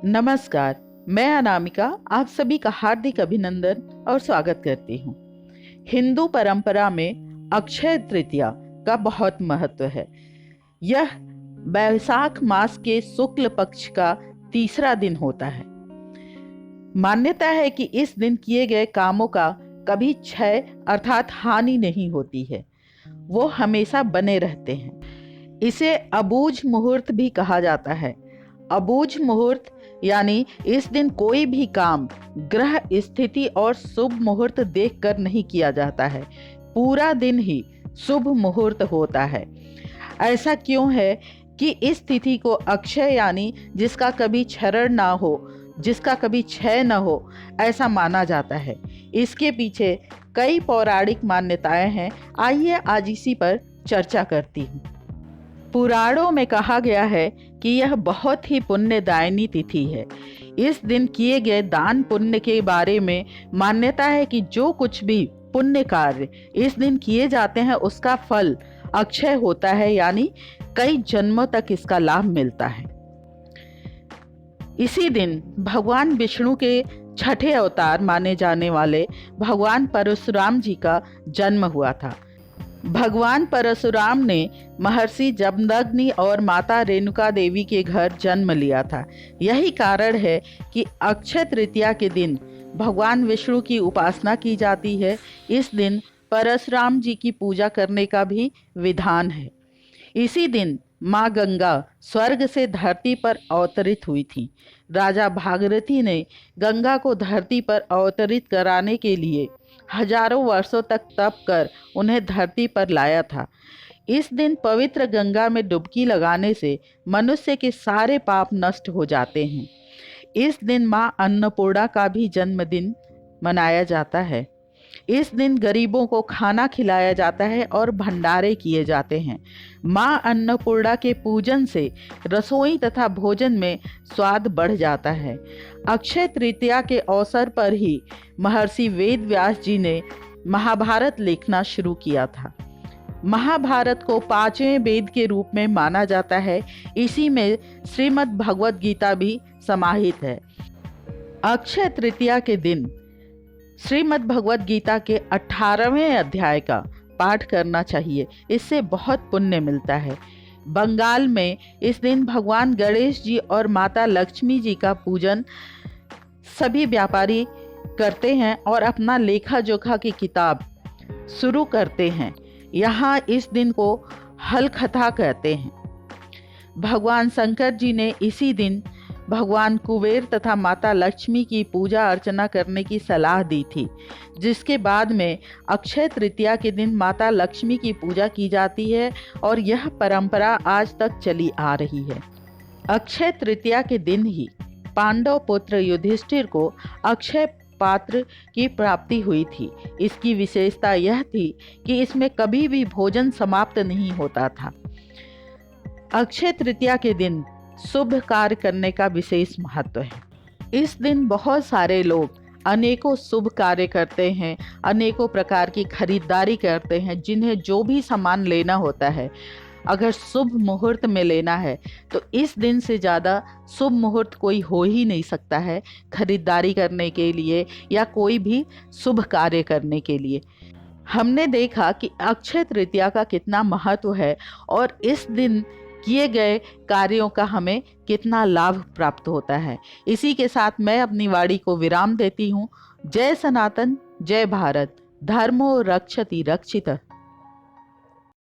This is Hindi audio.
नमस्कार। मैं अनामिका आप सभी का हार्दिक अभिनंदन और स्वागत करती हूँ। हिंदू परंपरा में अक्षय तृतीया का बहुत महत्व है। यह वैशाख मास के शुक्ल पक्ष का तीसरा दिन होता है। मान्यता है कि इस दिन किए गए कामों का कभी क्षय अर्थात हानि नहीं होती है, वो हमेशा बने रहते हैं। इसे अबूझ मुहूर्त भी कहा जाता है। अबूझ मुहूर्त यानी इस दिन कोई भी काम ग्रह स्थिति और शुभ मुहूर्त देखकर नहीं किया जाता है, पूरा दिन ही शुभ मुहूर्त होता है। ऐसा क्यों है कि इस तिथि को अक्षय यानी जिसका कभी क्षरण ना हो, जिसका कभी क्षय न हो, ऐसा माना जाता है। इसके पीछे कई पौराणिक मान्यताएं हैं। आइए आज इसी पर चर्चा करती हूँ। पुराणों में कहा गया है कि यह बहुत ही पुण्यदायिनी तिथि है। इस दिन किए गए दान पुण्य के बारे में मान्यता है कि जो कुछ भी पुण्य कार्य इस दिन किए जाते हैं उसका फल अक्षय होता है, यानी कई जन्मों तक इसका लाभ मिलता है। इसी दिन भगवान विष्णु के छठे अवतार माने जाने वाले भगवान परशुराम जी का जन्म हुआ था। भगवान परशुराम ने महर्षि जमदग्नि और माता रेणुका देवी के घर जन्म लिया था। यही कारण है कि अक्षय तृतीया के दिन भगवान विष्णु की उपासना की जाती है। इस दिन परशुराम जी की पूजा करने का भी विधान है। इसी दिन माँ गंगा स्वर्ग से धरती पर अवतरित हुई थी। राजा भागीरथी ने गंगा को धरती पर अवतरित कराने के लिए हजारों वर्षों तक तप कर उन्हें धरती पर लाया था। इस दिन पवित्र गंगा में डुबकी लगाने से मनुष्य के सारे पाप नष्ट हो जाते हैं। इस दिन माँ अन्नपूर्णा का भी जन्मदिन मनाया जाता है। इस दिन गरीबों को खाना खिलाया जाता है और भंडारे किए जाते हैं। माँ अन्नपूर्णा के पूजन से रसोई तथा भोजन में स्वाद बढ़ जाता है। अक्षय तृतीया के अवसर पर ही महर्षि वेद व्यास जी ने महाभारत लिखना शुरू किया था। महाभारत को पांचवें वेद के रूप में माना जाता है। इसी में श्रीमद् भगवद गीता भी समाहित है। अक्षय तृतीया के दिन श्रीमद् भगवद गीता के 18वें अध्याय का पाठ करना चाहिए। इससे बहुत पुण्य मिलता है। बंगाल में इस दिन भगवान गणेश जी और माता लक्ष्मी जी का पूजन सभी व्यापारी करते हैं और अपना लेखा जोखा की किताब शुरू करते हैं। यहाँ इस दिन को हलखथा कहते हैं। भगवान शंकर जी ने इसी दिन भगवान कुबेर तथा माता लक्ष्मी की पूजा अर्चना करने की सलाह दी थी, जिसके बाद में अक्षय तृतीया के दिन माता लक्ष्मी की पूजा की जाती है और यह परंपरा आज तक चली आ रही है। अक्षय तृतीया के दिन ही पांडव पुत्र युधिष्ठिर को अक्षय पात्र की प्राप्ति हुई थी। इसकी विशेषता यह थी कि इसमें कभी भी भोजन समाप्त नहीं होता था। अक्षय तृतीया के दिन शुभ कार्य करने का विशेष महत्व है। इस दिन बहुत सारे लोग अनेकों शुभ कार्य करते हैं, अनेकों प्रकार की खरीदारी करते हैं। जिन्हें जो भी सामान लेना होता है, अगर शुभ मुहूर्त में लेना है तो इस दिन से ज़्यादा शुभ मुहूर्त कोई हो ही नहीं सकता है खरीदारी करने के लिए या कोई भी शुभ कार्य करने के लिए। हमने देखा कि अक्षय तृतीया का कितना महत्व है और इस दिन किए गए कार्यों का हमें कितना लाभ प्राप्त होता है। इसी के साथ मैं अपनी वाणी को विराम देती हूँ। जय सनातन, जय भारत, धर्मो रक्षति रक्षितः।